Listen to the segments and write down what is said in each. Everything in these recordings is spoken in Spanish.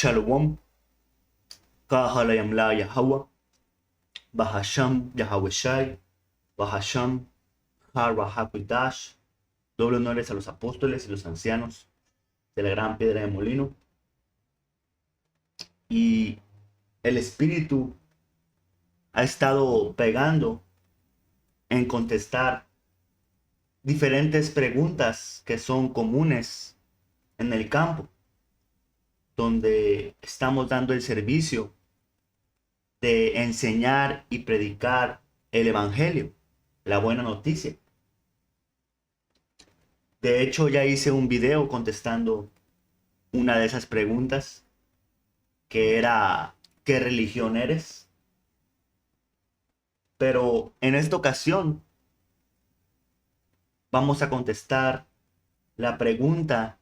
Shalom, Kahalayam La Yahweh, Bahasham Yahweh Shai, Bahasham Har Hakudash. Doble honores a los apóstoles y los ancianos de la gran piedra de molino. Y el Espíritu ha estado pegando en contestar diferentes preguntas que son comunes en el campo, donde estamos dando el servicio de enseñar y predicar el Evangelio, la buena noticia. De hecho, ya hice un video contestando una de esas preguntas, que era ¿qué religión eres? Pero en esta ocasión vamos a contestar la pregunta: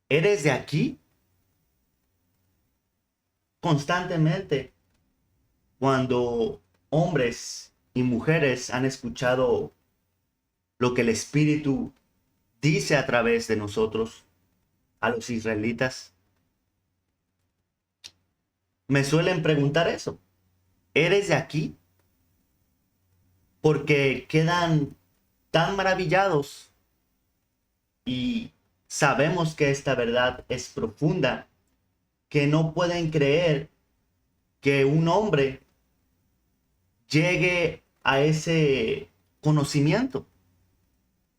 ¿eres de aquí? Constantemente, cuando hombres y mujeres han escuchado lo que el Espíritu dice a través de nosotros, a los israelitas, me suelen preguntar eso: ¿eres de aquí? Porque quedan tan maravillados y sabemos que esta verdad es profunda, que no pueden creer que un hombre llegue a ese conocimiento,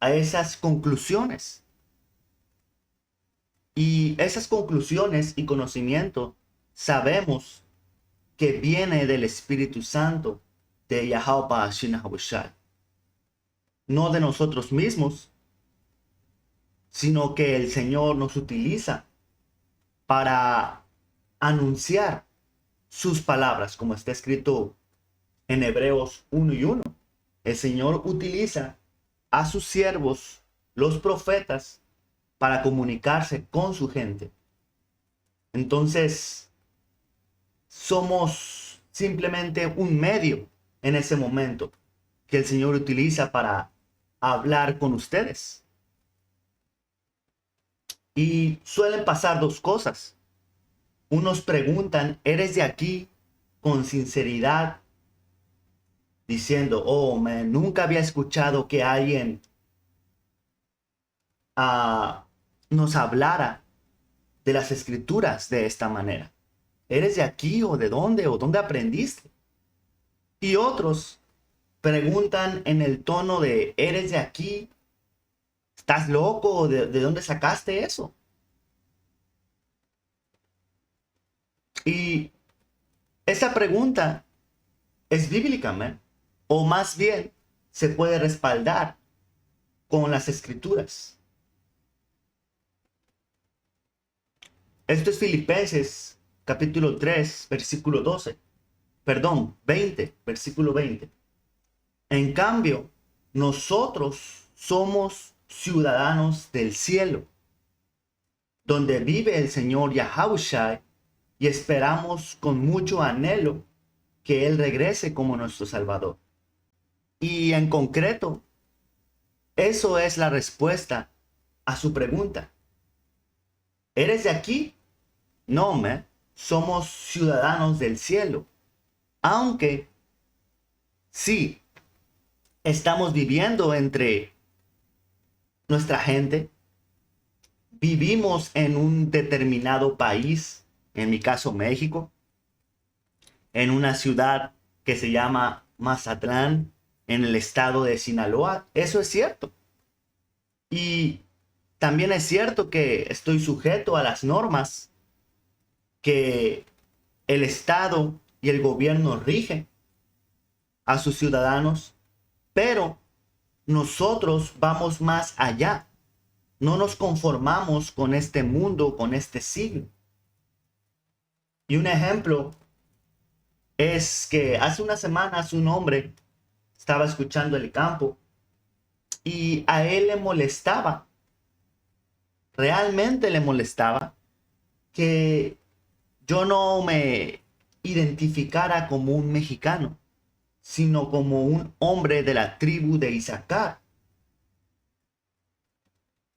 a esas conclusiones. Y esas conclusiones y conocimiento sabemos que viene del Espíritu Santo de Yahweh Shai, no de nosotros mismos, sino que el Señor nos utiliza para anunciar sus palabras, como está escrito en Hebreos 1:1. El Señor utiliza a sus siervos, los profetas, para comunicarse con su gente. Entonces, somos simplemente un medio en ese momento que el Señor utiliza para hablar con ustedes. Y suelen pasar dos cosas. Unos preguntan: ¿eres de aquí? Con sinceridad, diciendo: oh, nunca había escuchado que alguien nos hablara de las escrituras de esta manera. ¿Eres de aquí o de dónde o dónde aprendiste? Y otros preguntan en el tono de: ¿eres de aquí? ¿Estás loco? ¿O de dónde sacaste eso? Y esa pregunta es bíblica, man. O más bien se puede respaldar con las escrituras. Esto es Filipenses capítulo 3, versículo 12. Perdón, 20, versículo 20. En cambio, nosotros somos ciudadanos del cielo, donde vive el Señor Yahushua, y esperamos con mucho anhelo que Él regrese como nuestro Salvador. Y en concreto, eso es la respuesta a su pregunta. ¿Eres de aquí? No, somos ciudadanos del cielo. Aunque sí, estamos viviendo entre nuestra gente, vivimos en un determinado país, en mi caso México, en una ciudad que se llama Mazatlán, en el estado de Sinaloa. Eso es cierto. Y también es cierto que estoy sujeto a las normas que el Estado y el gobierno rigen a sus ciudadanos, pero nosotros vamos más allá. No nos conformamos con este mundo, con este siglo. Y un ejemplo es que hace unas semanas un hombre estaba escuchando el campo y a él le molestaba, realmente le molestaba, que yo no me identificara como un mexicano, sino como un hombre de la tribu de Isaacar.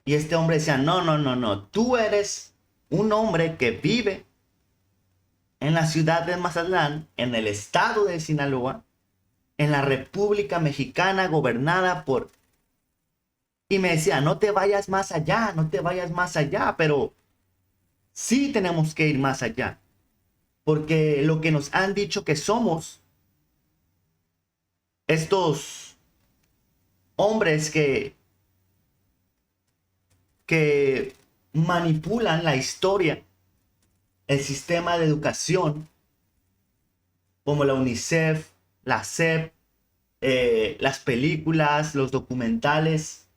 Y este hombre decía: no, tú eres un hombre que vive en la ciudad de Mazatlán, en el estado de Sinaloa, en la República Mexicana gobernada por... Y me decía, no te vayas más allá, no te vayas más allá, pero sí tenemos que ir más allá. Porque lo que nos han dicho que somos, estos hombres que manipulan la historia, el sistema de educación, como la UNICEF, la SEP, las películas, los documentales,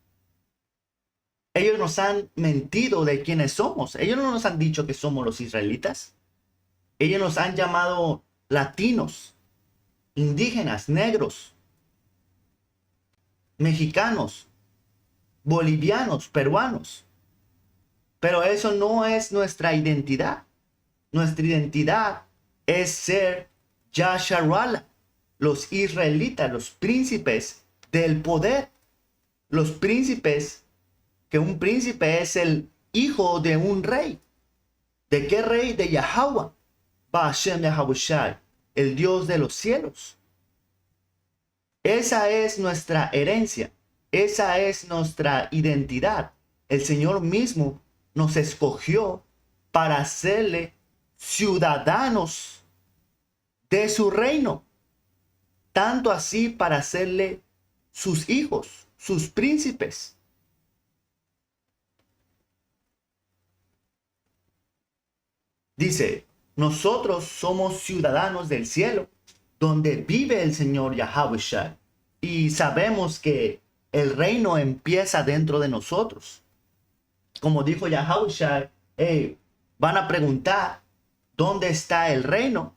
ellos nos han mentido de quiénes somos. Ellos no nos han dicho que somos los israelitas. Ellos nos han llamado latinos, indígenas, negros, mexicanos, bolivianos, peruanos. Pero eso no es nuestra identidad. Nuestra identidad es ser Yasharala, los israelitas, los príncipes del poder. Los príncipes, que un príncipe es el hijo de un rey. ¿De qué rey? De Yahweh, Ba'ashem Yahawashi, el Dios de los cielos. Esa es nuestra herencia. Esa es nuestra identidad. El Señor mismo nos escogió para hacerle ciudadanos de su reino. Tanto así para hacerle sus hijos, sus príncipes. Dice, nosotros somos ciudadanos del cielo, donde vive el Señor Yahawashi. Y sabemos que el reino empieza dentro de nosotros. Como dijo Yahawashi, van a preguntar, ¿dónde está el reino?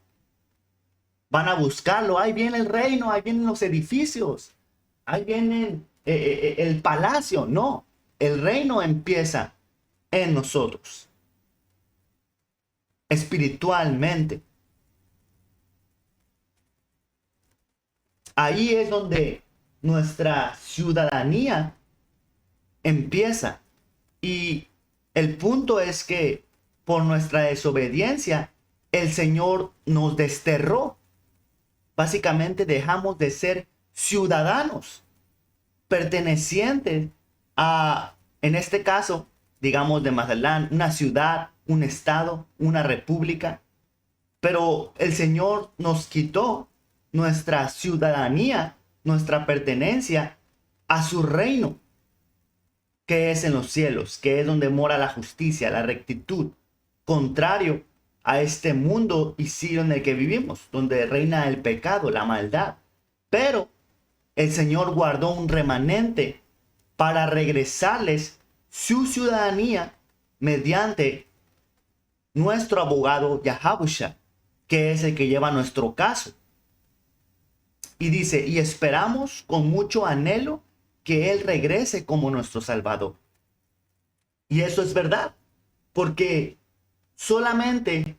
Van a buscarlo, ahí viene el reino, ahí vienen los edificios, ahí viene el palacio. No, el reino empieza en nosotros, espiritualmente. Ahí es donde nuestra ciudadanía empieza. Y el punto es que por nuestra desobediencia, el Señor nos desterró. Básicamente dejamos de ser ciudadanos, pertenecientes a, en este caso, digamos de Mazatlán, una ciudad, un estado, una república. Pero el Señor nos quitó nuestra ciudadanía, nuestra pertenencia a su reino, que es en los cielos, que es donde mora la justicia, la rectitud, contrario a este mundo y siglo en el que vivimos, donde reina el pecado, la maldad. Pero el Señor guardó un remanente para regresarles su ciudadanía mediante nuestro abogado Yahawashi, que es el que lleva nuestro caso. Y dice, y esperamos con mucho anhelo que Él regrese como nuestro Salvador. Y eso es verdad, porque solamente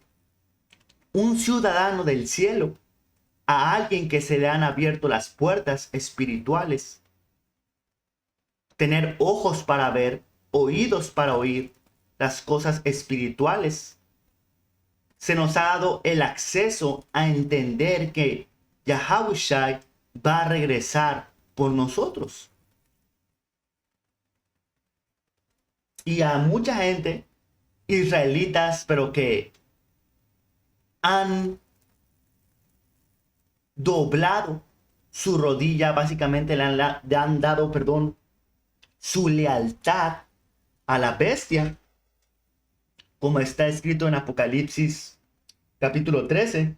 un ciudadano del cielo, a alguien que se le han abierto las puertas espirituales, tener ojos para ver, oídos para oír las cosas espirituales, se nos ha dado el acceso a entender que Yahawashi va a regresar por nosotros. Y a mucha gente, israelitas, pero que han doblado su rodilla, básicamente le han dado, perdón, su lealtad a la bestia, como está escrito en Apocalipsis capítulo 13.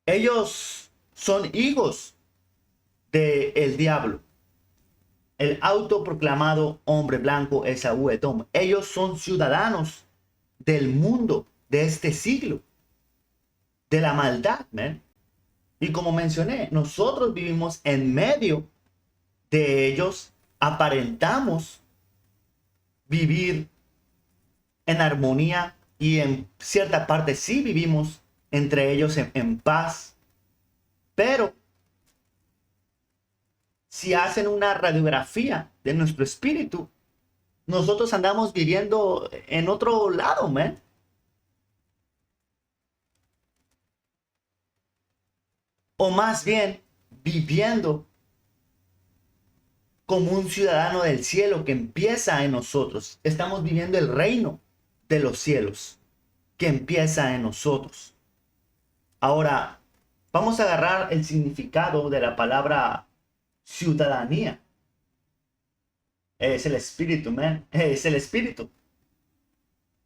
Ellos son hijos del diablo, el autoproclamado hombre blanco Esaú Edom. Ellos son ciudadanos del mundo, de este siglo, de la maldad, man. Y como mencioné, nosotros vivimos en medio de ellos, aparentamos vivir en armonía y en cierta parte sí vivimos entre ellos en paz. Pero si hacen una radiografía de nuestro espíritu, nosotros andamos viviendo en otro lado, man. O más bien, viviendo como un ciudadano del cielo que empieza en nosotros. Estamos viviendo el reino de los cielos que empieza en nosotros. Ahora, vamos a agarrar el significado de la palabra ciudadanía. Es el espíritu, man. Es el espíritu.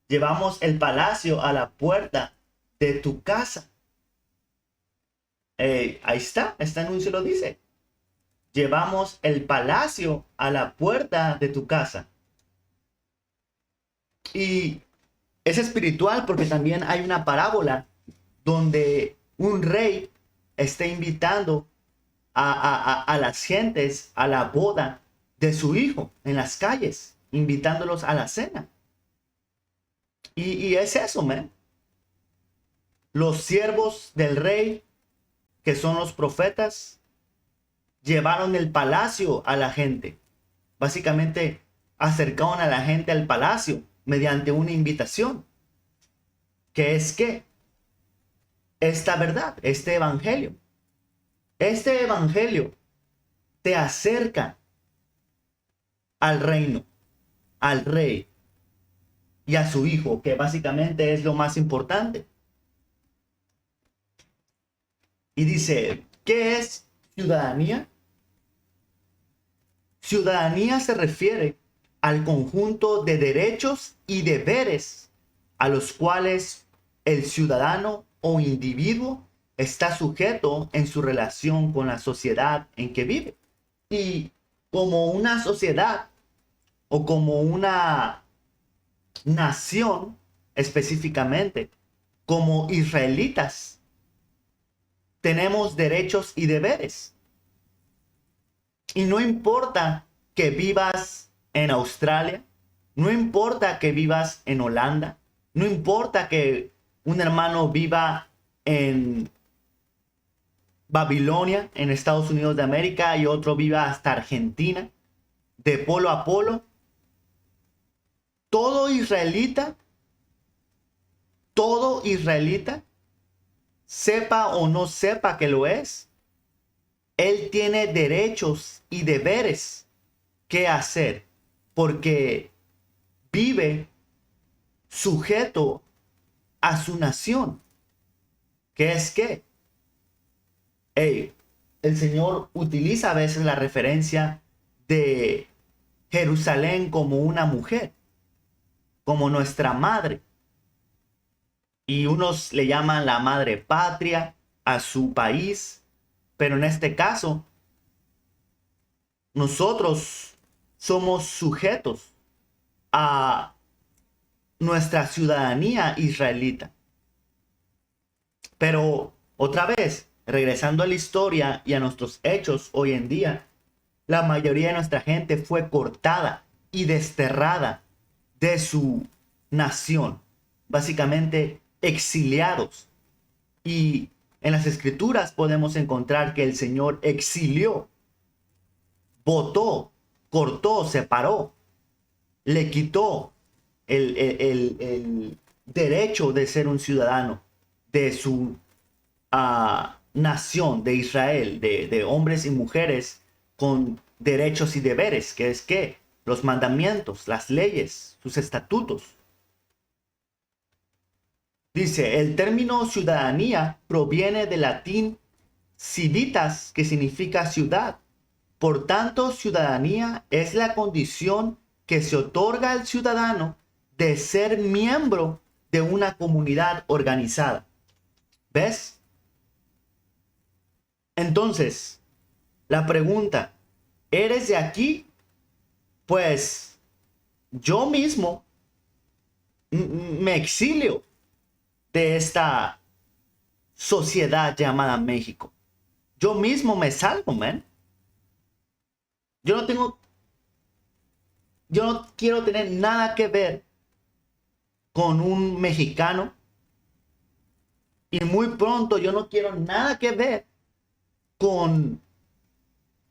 Llevamos el palacio a la puerta de tu casa. Ahí está, este anuncio lo dice. Llevamos el palacio a la puerta de tu casa. Y es espiritual porque también hay una parábola donde un rey está invitando a las gentes a la boda de su hijo en las calles, invitándolos a la cena. Y es eso, man. Los siervos del rey, que son los profetas, llevaron el palacio a la gente. Básicamente acercaron a la gente al palacio mediante una invitación. Que es que esta verdad, este evangelio te acerca al reino, al rey y a su hijo, que básicamente es lo más importante. Y dice, ¿qué es ciudadanía? Ciudadanía se refiere al conjunto de derechos y deberes a los cuales el ciudadano o individuo está sujeto en su relación con la sociedad en que vive. Y como una sociedad o como una nación específicamente, como israelitas, tenemos derechos y deberes. Y no importa que vivas en Australia, no importa que vivas en Holanda, no importa que un hermano viva en Babilonia, en Estados Unidos de América, y otro viva hasta Argentina, de polo a polo. Todo israelita, sepa o no sepa que lo es, él tiene derechos y deberes que hacer, porque vive sujeto a su nación. ¿Qué es qué? El Señor utiliza a veces la referencia de Jerusalén como una mujer, como nuestra madre. Y unos le llaman la madre patria a su país, pero en este caso, nosotros somos sujetos a nuestra ciudadanía israelita. Pero otra vez, regresando a la historia y a nuestros hechos hoy en día, la mayoría de nuestra gente fue cortada y desterrada de su nación, básicamente exiliados. Y en las escrituras podemos encontrar que el Señor exilió, botó, cortó, separó, le quitó el derecho de ser un ciudadano de su nación, de Israel, de hombres y mujeres con derechos y deberes, que es que los mandamientos, las leyes, sus estatutos. Dice, el término ciudadanía proviene del latín civitas, que significa ciudad. Por tanto, ciudadanía es la condición que se otorga al ciudadano de ser miembro de una comunidad organizada. ¿Ves? Entonces, la pregunta, ¿eres de aquí? Pues yo mismo me exilio de esta sociedad llamada México. Yo mismo me salgo, man. Yo no quiero tener nada que ver con un mexicano. Y muy pronto yo no quiero nada que ver con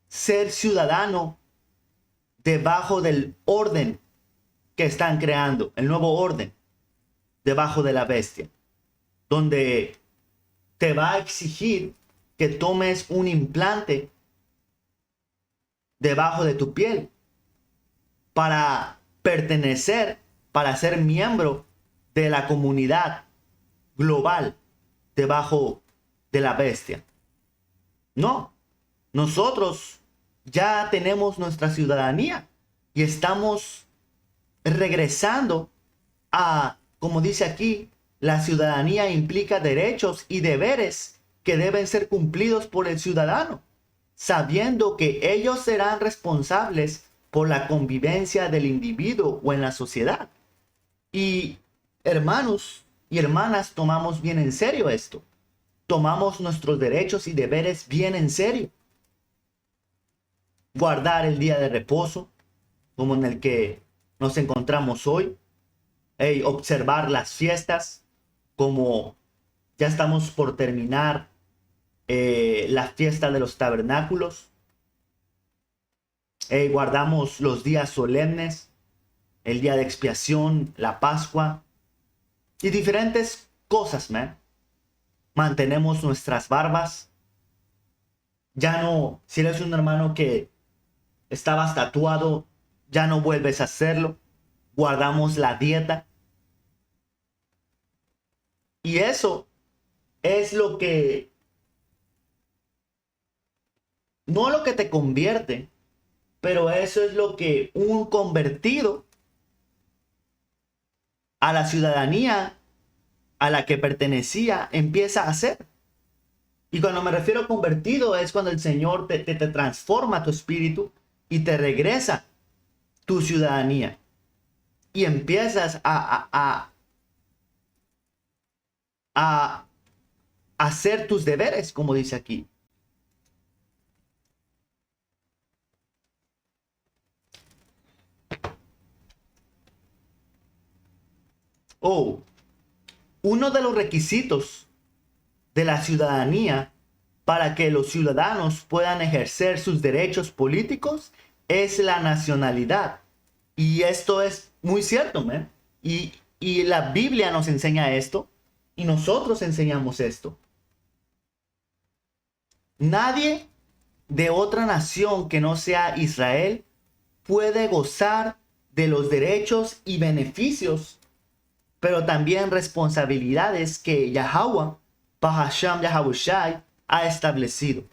ser ciudadano debajo del orden que están creando, el nuevo orden debajo de la bestia, donde te va a exigir que tomes un implante debajo de tu piel para pertenecer, para ser miembro de la comunidad global debajo de la bestia. No, nosotros ya tenemos nuestra ciudadanía y estamos regresando a, como dice aquí, la ciudadanía implica derechos y deberes que deben ser cumplidos por el ciudadano, sabiendo que ellos serán responsables por la convivencia del individuo o en la sociedad. Y hermanos y hermanas, tomamos bien en serio esto. Tomamos nuestros derechos y deberes bien en serio. Guardar el día de reposo, como en el que nos encontramos hoy. Observar las fiestas, como ya estamos por terminar la fiesta de los tabernáculos. Guardamos los días solemnes, el día de expiación, la Pascua y diferentes cosas, man. Mantenemos nuestras barbas. Ya no, si eres un hermano que estabas tatuado, ya no vuelves a hacerlo. Guardamos la dieta. Y eso es lo que, no lo que te convierte, pero eso es lo que un convertido a la ciudadanía a la que pertenecía empieza a hacer. Y cuando me refiero a convertido es cuando el Señor te transforma tu espíritu y te regresa tu ciudadanía. Y empiezas a hacer tus deberes, como dice aquí. Uno de los requisitos de la ciudadanía para que los ciudadanos puedan ejercer sus derechos políticos es la nacionalidad. Y esto es muy cierto, man. Y la Biblia nos enseña esto y nosotros enseñamos esto. Nadie de otra nación que no sea Israel puede gozar de los derechos y beneficios, pero también responsabilidades que Yahweh, Bahasham Yahawashi, ha establecido.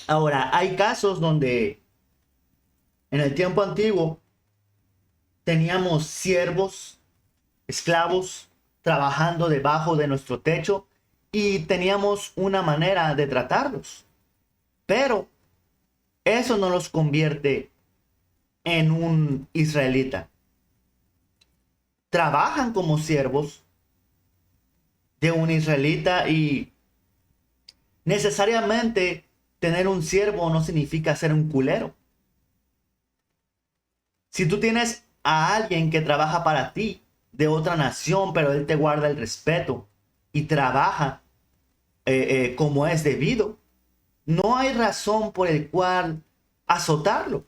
Ahora, hay casos donde en el tiempo antiguo teníamos siervos, esclavos, trabajando debajo de nuestro techo y teníamos una manera de tratarlos. Pero eso no los convierte en un israelita. Trabajan como siervos de un israelita y necesariamente tener un siervo no significa ser un culero. Si tú tienes a alguien que trabaja para ti de otra nación, pero él te guarda el respeto y trabaja como es debido, no hay razón por el cual azotarlo.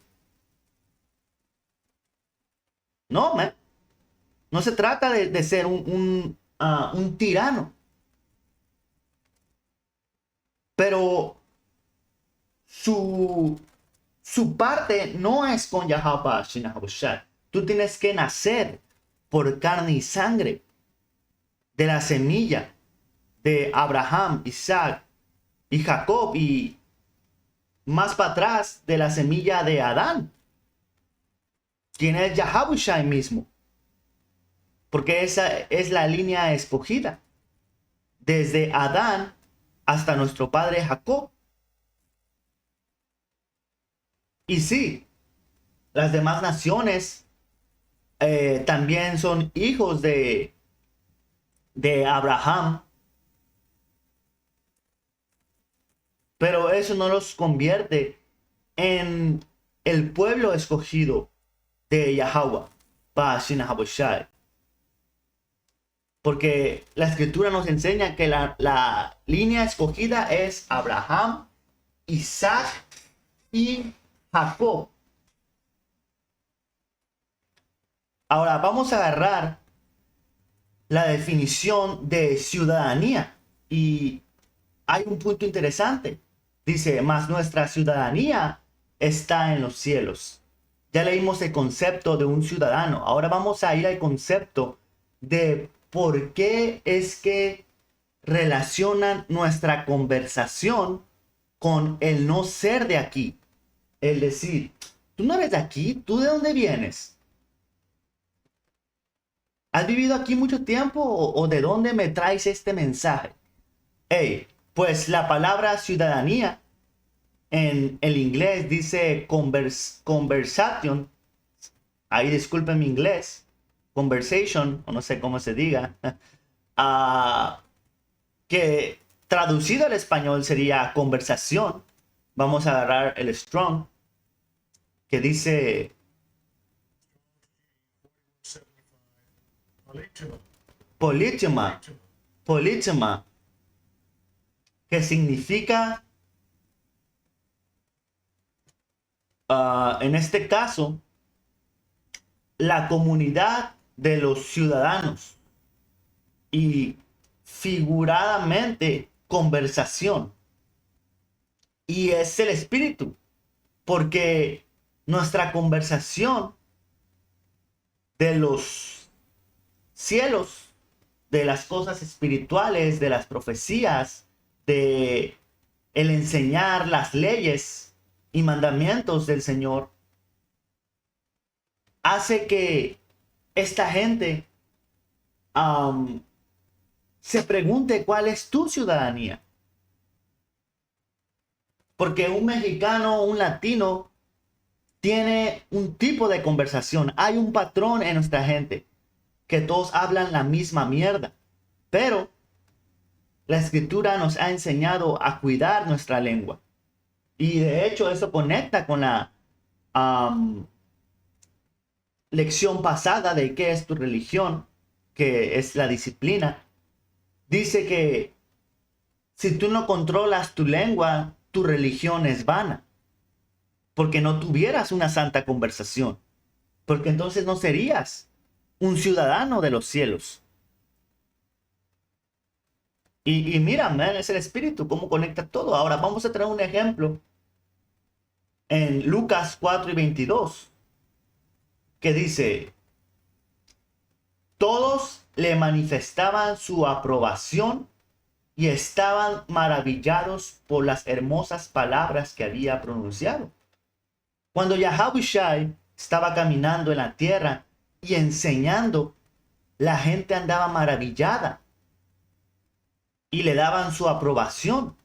No, man. No se trata de ser un tirano. Pero su parte no es con Yahweh Shinahabushat. Tú tienes que nacer por carne y sangre de la semilla de Abraham, Isaac y Jacob, y más para atrás de la semilla de Adán, quien es Yahabushai mismo, porque esa es la línea escogida desde Adán hasta nuestro padre Jacob. Y sí, las demás naciones también son hijos de Abraham, pero eso no los convierte en el pueblo escogido de Yahweh, Ba'ashinahabushai. Porque la escritura nos enseña que la línea escogida es Abraham, Isaac y Jacob. Ahora vamos a agarrar la definición de ciudadanía y hay un punto interesante. Dice, más nuestra ciudadanía está en los cielos. Ya leímos el concepto de un ciudadano. Ahora vamos a ir al concepto de por qué es que relacionan nuestra conversación con el no ser de aquí. El decir, tú no eres de aquí, ¿tú de dónde vienes? ¿Has vivido aquí mucho tiempo o de dónde me traes este mensaje? Hey, pues la palabra ciudadanía en el inglés dice conversation. Ahí disculpen mi inglés. Conversation, o no sé cómo se diga. ah, que traducido al español sería conversación. Vamos a agarrar el Strong, que dice polítema, polítema, que significa, en este caso, la comunidad de los ciudadanos y figuradamente conversación. Y es el espíritu, porque nuestra conversación de los cielos, de las cosas espirituales, de las profecías, de el enseñar las leyes y mandamientos del Señor, hace que esta gente se pregunte cuál es tu ciudadanía. Porque un mexicano, un latino, tiene un tipo de conversación. Hay un patrón en nuestra gente, que todos hablan la misma mierda. Pero la escritura nos ha enseñado a cuidar nuestra lengua. Y de hecho eso conecta con la lección pasada de qué es tu religión, que es la disciplina. Dice que si tú no controlas tu lengua, tu religión es vana. Porque no tuvieras una santa conversación. Porque entonces no serías un ciudadano de los cielos. Y mira, man, es el espíritu, cómo conecta todo. Ahora vamos a traer un ejemplo en Lucas 4:22, que dice, todos le manifestaban su aprobación y estaban maravillados por las hermosas palabras que había pronunciado. Cuando Yahushua estaba caminando en la tierra y enseñando, la gente andaba maravillada y le daban su aprobación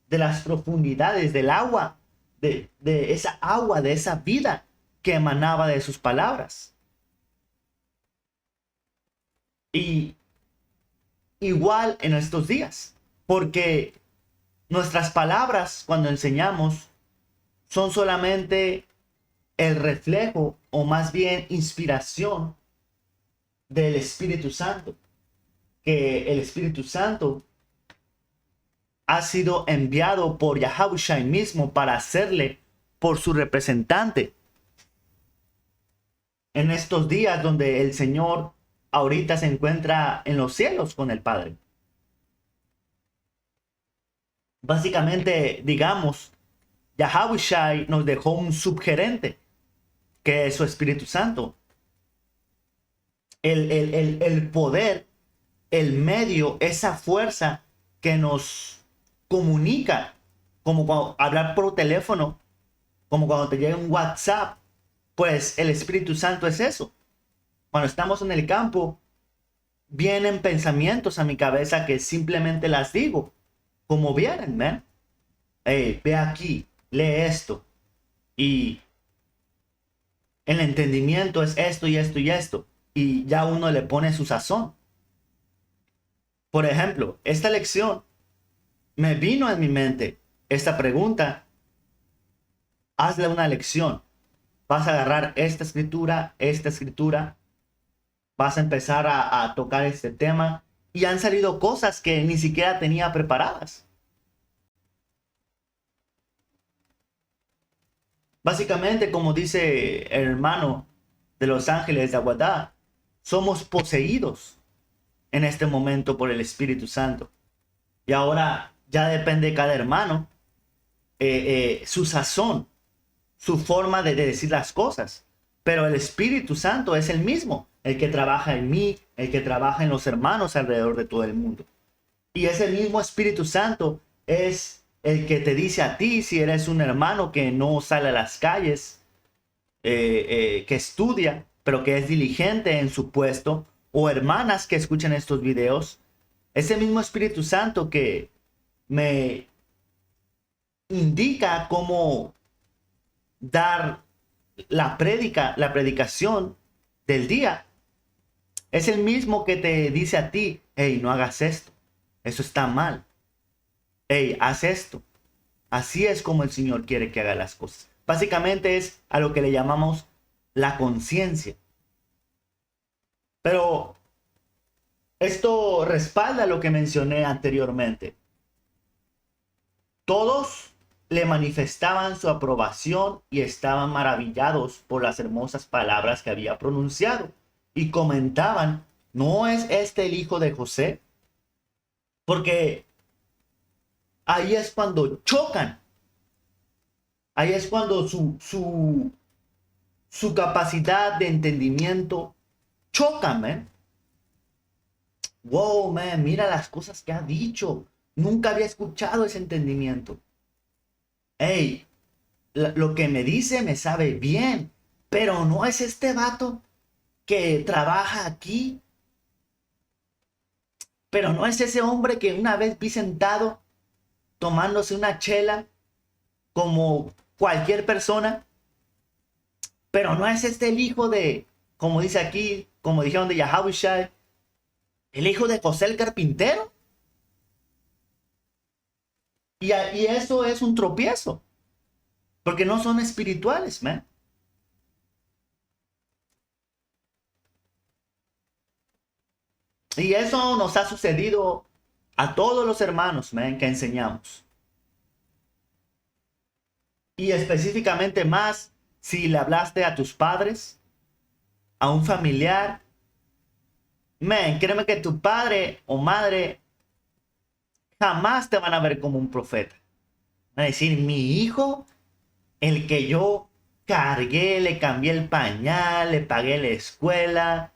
de las profundidades del agua, de esa agua, de esa vida que emanaba de sus palabras. Y igual en estos días, porque nuestras palabras cuando enseñamos son solamente el reflejo o más bien inspiración del Espíritu Santo, que el Espíritu Santo ha sido enviado por Yahushua mismo para hacerle por su representante en estos días donde el Señor ahorita se encuentra en los cielos con el Padre. Básicamente, digamos, Yahushua nos dejó un subgerente, que es su Espíritu Santo. El poder, el medio, esa fuerza que nos comunica, como cuando hablar por teléfono, como cuando te llega un WhatsApp, pues el Espíritu Santo es eso. Cuando estamos en el campo, vienen pensamientos a mi cabeza que simplemente las digo, como vienen, ¿ven? Hey, ve aquí, lee esto. Y el entendimiento es esto y esto y esto. Y ya uno le pone su sazón. Por ejemplo, esta lección me vino en mi mente esta pregunta. Hazle una lección. Vas a agarrar esta escritura, vas a empezar a tocar este tema y han salido cosas que ni siquiera tenía preparadas. Básicamente, como dice el hermano de los ángeles de Aguadá, somos poseídos en este momento por el Espíritu Santo. Y ahora ya depende de cada hermano su sazón, su forma de decir las cosas. Pero el Espíritu Santo es el mismo, el que trabaja en mí, el que trabaja en los hermanos alrededor de todo el mundo. Y ese mismo Espíritu Santo es el que te dice a ti, si eres un hermano que no sale a las calles, que estudia, pero que es diligente en su puesto, o hermanas que escuchan estos videos, ese mismo Espíritu Santo que me indica cómo dar la predicación del día, es el mismo que te dice a ti, hey, no hagas esto, eso está mal, hey, haz esto. Así es como el Señor quiere que haga las cosas. Básicamente es a lo que le llamamos la conciencia. Pero esto respalda lo que mencioné anteriormente. Todos le manifestaban su aprobación y estaban maravillados por las hermosas palabras que había pronunciado. Y comentaban, ¿no es este el hijo de José? Porque ahí es cuando chocan. Ahí es cuando su capacidad de entendimiento choca, man. Wow, man, mira las cosas que ha dicho. Nunca había escuchado ese entendimiento. Hey, lo que me dice me sabe bien, pero no es este vato que trabaja aquí. Pero no es ese hombre que una vez vi sentado tomándose una chela como cualquier persona. Pero no es este el hijo de, como dice aquí, como dijeron de Yahushua, el hijo de José el carpintero. Y eso es un tropiezo. Porque no son espirituales, man. Y eso nos ha sucedido a todos los hermanos, man, que enseñamos. Y específicamente más si le hablaste a tus padres, a un familiar. Man, créeme que tu padre o madre jamás te van a ver como un profeta. Van a decir, mi hijo, el que yo cargué, le cambié el pañal, le pagué la escuela.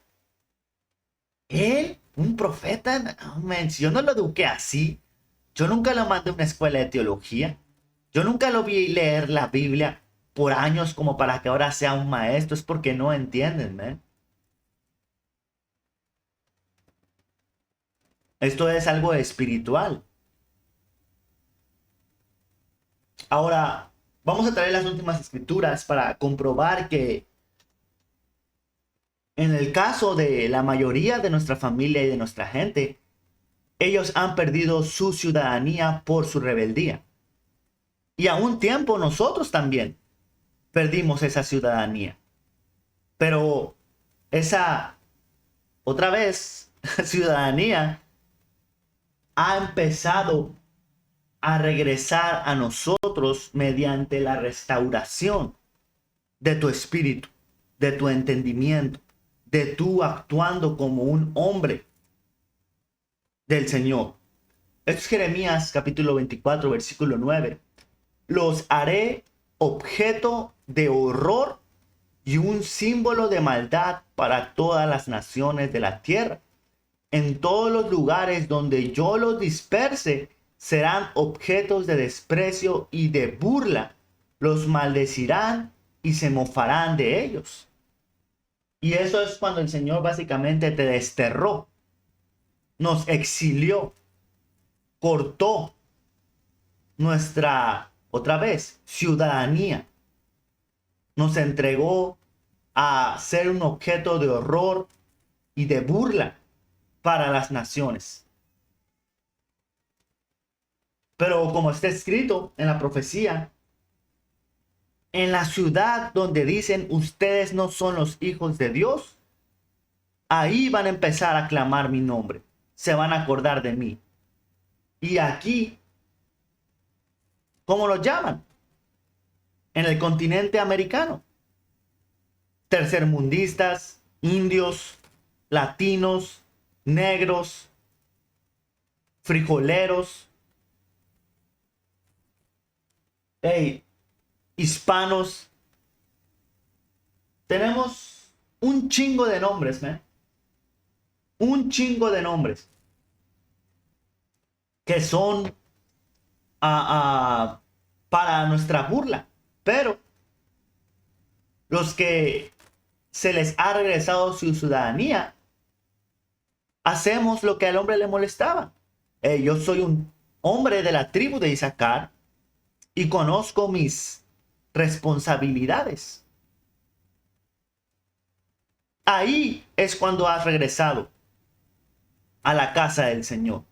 Él, un profeta, oh, man, si yo no lo eduqué así, yo nunca lo mandé a una escuela de teología. Yo nunca lo vi leer la Biblia por años como para que ahora sea un maestro. Es porque no entienden, man. Esto es algo espiritual. Ahora, vamos a traer las últimas escrituras para comprobar que en el caso de la mayoría de nuestra familia y de nuestra gente, ellos han perdido su ciudadanía por su rebeldía. Y a un tiempo nosotros también perdimos esa ciudadanía. Pero esa, otra vez, ciudadanía ha empezado a regresar a nosotros mediante la restauración de tu espíritu, de tu entendimiento, de tú actuando como un hombre del Señor. Esto es Jeremías capítulo 24, versículo 9. Los haré objeto de horror y un símbolo de maldad para todas las naciones de la tierra. En todos los lugares donde yo los disperse, serán objetos de desprecio y de burla. Los maldecirán y se mofarán de ellos. Y eso es cuando el Señor básicamente te desterró, nos exilió, cortó nuestra, otra vez, ciudadanía. Nos entregó a ser un objeto de horror y de burla para las naciones. Pero como está escrito en la profecía, en la ciudad donde dicen ustedes no son los hijos de Dios, ahí van a empezar a clamar mi nombre. Se van a acordar de mí. Y aquí, ¿cómo lo llaman? En el continente americano. tercermundistas, indios, latinos, negros, frijoleros, hey, hispanos. Tenemos un chingo de nombres, man. Un chingo de nombres que son para nuestra burla. Pero los que se les ha regresado su ciudadanía, hacemos lo que al hombre le molestaba. Yo soy un hombre de la tribu de Isaacar y conozco mis responsabilidades. Ahí es cuando has regresado a la casa del Señor.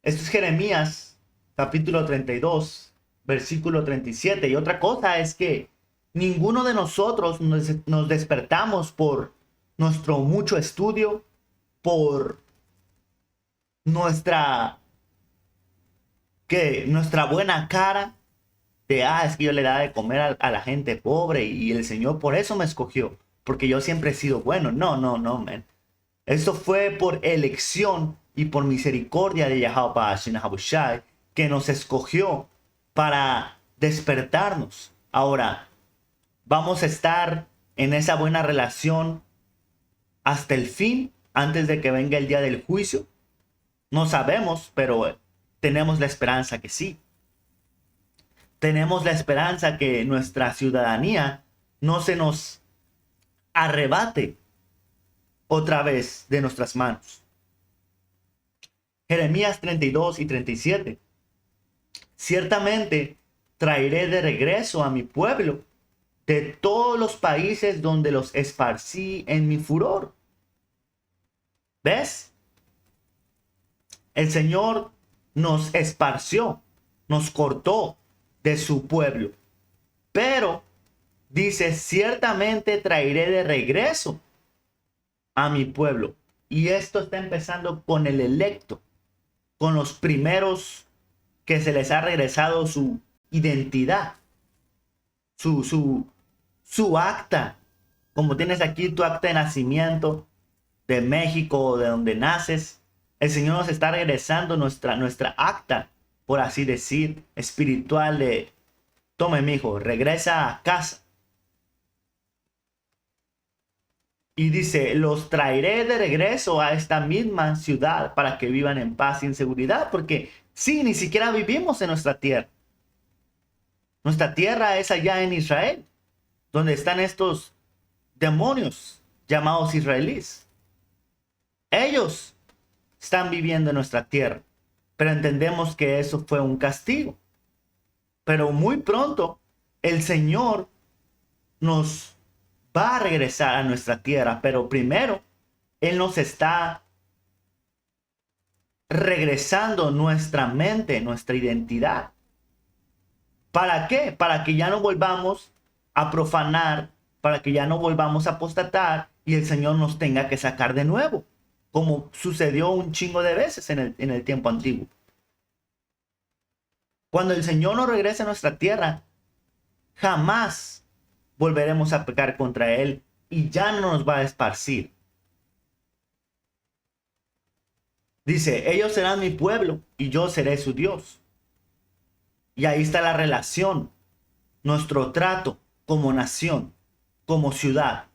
Esto es Jeremías capítulo 32, versículo 37. Y otra cosa es que ninguno de nosotros nos despertamos por nuestro mucho estudio, por nuestra buena cara de, es que yo le daba de comer a la gente pobre y el Señor por eso me escogió, porque yo siempre he sido bueno. No, man. Esto fue por elección y por misericordia de Yahweh Ba'ashin Habushai, que nos escogió para despertarnos. Ahora, vamos a estar en esa buena relación hasta el fin, antes de que venga el día del juicio. No sabemos, pero tenemos la esperanza que sí. Tenemos la esperanza que nuestra ciudadanía no se nos arrebate otra vez de nuestras manos. Jeremías 32 y 37. Ciertamente traeré de regreso a mi pueblo de todos los países donde los esparcí en mi furor. ¿Ves? El Señor nos esparció, nos cortó de su pueblo. Pero dice, ciertamente traeré de regreso a mi pueblo. Y esto está empezando con el electo, con los primeros que se les ha regresado su identidad, su acta. Como tienes aquí tu acta de nacimiento de México o de donde naces, el Señor nos está regresando nuestra acta, por así decir, espiritual de, tome mi hijo, regresa a casa. Y dice, los traeré de regreso a esta misma ciudad para que vivan en paz y en seguridad, porque sí, ni siquiera vivimos en nuestra tierra. Nuestra tierra es allá en Israel, donde están estos demonios llamados israelíes. Ellos están viviendo en nuestra tierra, pero entendemos que eso fue un castigo. Pero muy pronto el Señor nos va a regresar a nuestra tierra, pero primero Él nos está regresando nuestra mente, nuestra identidad. ¿Para qué? Para que ya no volvamos a profanar, para que ya no volvamos a apostatar y el Señor nos tenga que sacar de nuevo, como sucedió un chingo de veces en el tiempo antiguo. Cuando el Señor nos regrese a nuestra tierra, jamás volveremos a pecar contra Él y ya no nos va a esparcir. Dice, ellos serán mi pueblo y yo seré su Dios. Y ahí está la relación, nuestro trato como nación, como ciudad,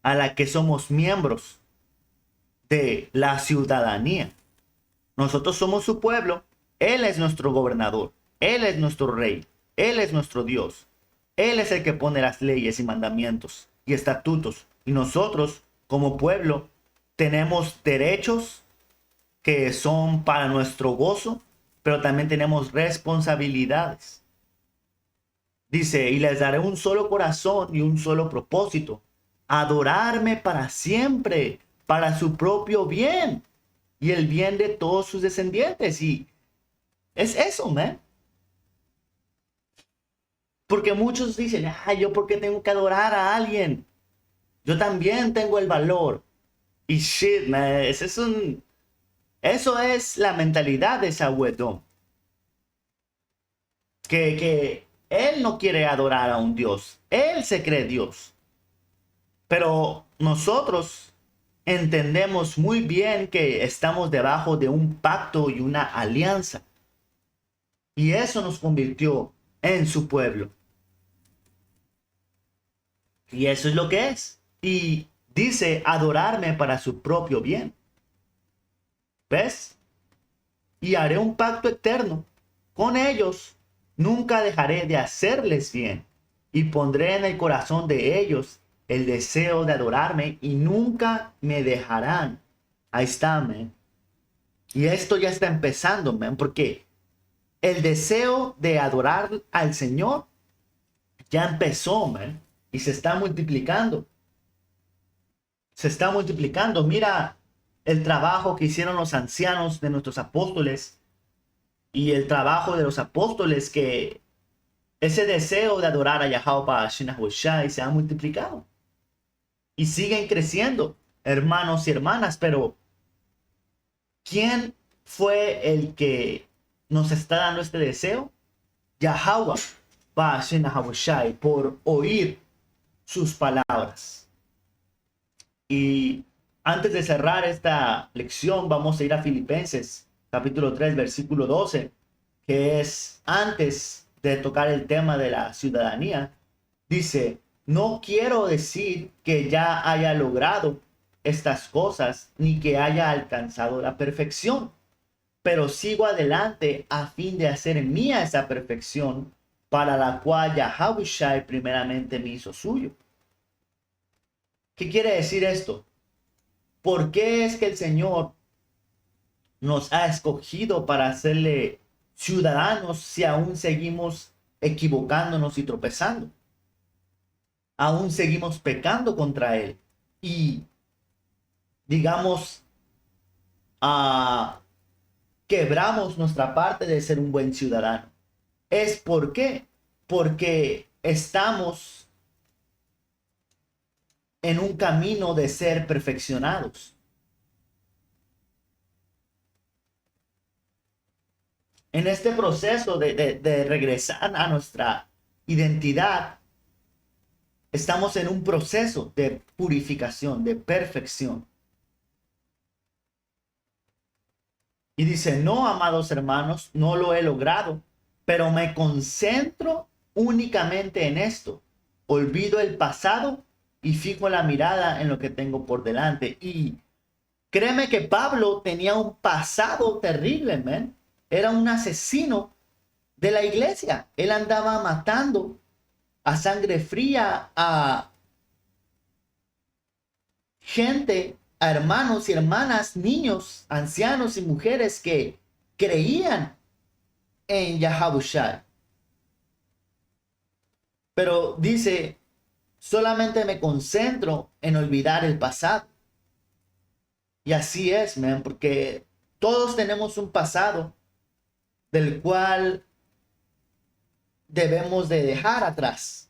a la que somos miembros de la ciudadanía. Nosotros somos su pueblo, Él es nuestro gobernador, Él es nuestro rey, Él es nuestro Dios. Él es el que pone las leyes y mandamientos y estatutos. Y nosotros, como pueblo, tenemos derechos que son para nuestro gozo, pero también tenemos responsabilidades. Dice, y les daré un solo corazón y un solo propósito, adorarme para siempre, para su propio bien y el bien de todos sus descendientes. Y es eso, man. Porque muchos dicen, ¿yo por qué tengo que adorar a alguien? Yo también tengo el valor. Y shit, man, eso es la mentalidad de Sahuedón. Que Él no quiere adorar a un Dios. Él se cree Dios. Pero nosotros entendemos muy bien que estamos debajo de un pacto y una alianza. Y eso nos convirtió en su pueblo. Y eso es lo que es. Y dice adorarme para su propio bien. ¿Ves? Y haré un pacto eterno con ellos. Nunca dejaré de hacerles bien. Y pondré en el corazón de ellos el deseo de adorarme y nunca me dejarán. Ahí está, man. Y esto ya está empezando, man, porque el deseo de adorar al Señor ya empezó, man, y se está multiplicando. Se está multiplicando. Mira el trabajo que hicieron los ancianos de nuestros apóstoles y el trabajo de los apóstoles, que ese deseo de adorar a Yahweh se ha multiplicado y siguen creciendo, hermanos y hermanas. Pero ¿quién fue el que nos está dando este deseo? Yahweh por oír sus palabras. Y antes de cerrar esta lección, vamos a ir a Filipenses capítulo 3, versículo 12, que es antes de tocar el tema de la ciudadanía. Dice: no quiero decir que ya haya logrado estas cosas ni que haya alcanzado la perfección, pero sigo adelante a fin de hacer mía esa perfección para la cual Yahweh primeramente me hizo suyo. ¿Qué quiere decir esto? ¿Por qué es que el Señor nos ha escogido para hacerle ciudadanos si aún seguimos equivocándonos y tropezando? Aún seguimos pecando contra Él. Y digamos, quebramos nuestra parte de ser un buen ciudadano. ¿Es por qué? Porque estamos en un camino de ser perfeccionados. En este proceso de regresar a nuestra identidad, estamos en un proceso de purificación, de perfección. Y dice: no, amados hermanos, no lo he logrado, pero me concentro únicamente en esto. Olvido el pasado y fijo la mirada en lo que tengo por delante. Y créeme que Pablo tenía un pasado terrible, man. Era un asesino de la iglesia. Él andaba matando a sangre fría a gente, a hermanos y hermanas, niños, ancianos y mujeres que creían en Yahweh. Pero dice: solamente me concentro en olvidar el pasado. Y así es, man, porque todos tenemos un pasado del cual debemos de dejar atrás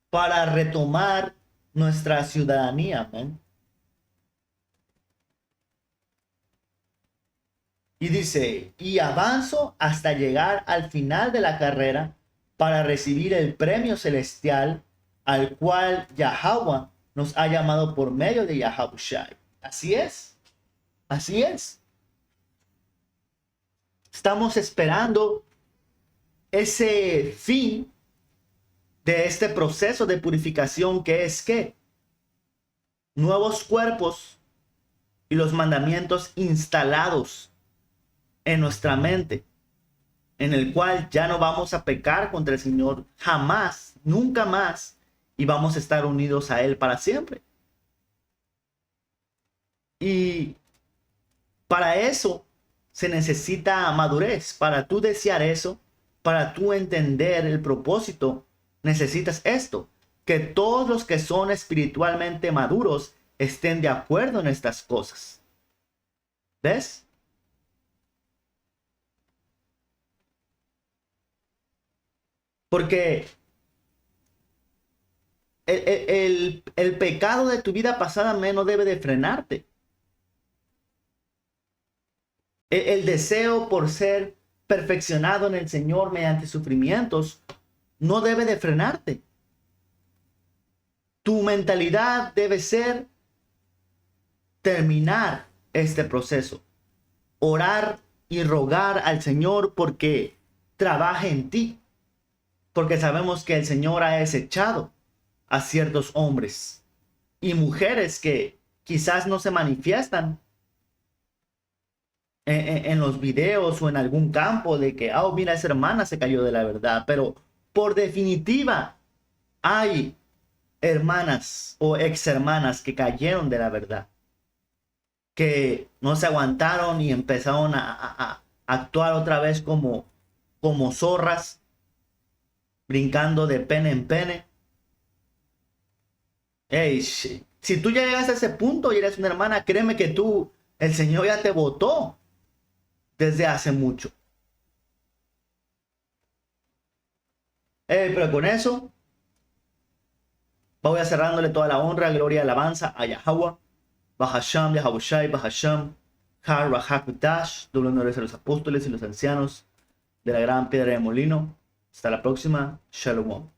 para retomar nuestra ciudadanía, man. Y dice: y avanzo hasta llegar al final de la carrera para recibir el premio celestial al cual Yahweh nos ha llamado por medio de Yahweh. Así es. Así es. Estamos esperando ese fin de este proceso de purificación, que es que nuevos cuerpos y los mandamientos instalados en nuestra mente, en el cual ya no vamos a pecar contra el Señor jamás, nunca más, y vamos a estar unidos a Él para siempre. Y para eso se necesita madurez. Para tú desear eso, para tú entender el propósito, necesitas esto: que todos los que son espiritualmente maduros estén de acuerdo en estas cosas. ¿Ves? Porque el pecado de tu vida pasada no debe de frenarte. El deseo por ser perfeccionado en el Señor mediante sufrimientos, no debe de frenarte. Tu mentalidad debe ser terminar este proceso, orar y rogar al Señor porque trabaje en ti, porque sabemos que el Señor ha desechado a ciertos hombres y mujeres que quizás no se manifiestan en los videos o en algún campo de que, oh, mira, esa hermana se cayó de la verdad, pero por definitiva hay hermanas o ex hermanas que cayeron de la verdad, que no se aguantaron y empezaron a actuar otra vez como zorras, brincando de pene en pene. Hey, si tú ya llegas a ese punto y eres una hermana, créeme que el Señor ya te votó desde hace mucho. Pero con eso voy a cerrándole toda la honra, gloria y alabanza a Yahweh, Bahasham, Yahabushai, Bahasham, Har, Rahakutash, doble honores a los apóstoles y los ancianos de la gran piedra de molino. Hasta la próxima. Shalom.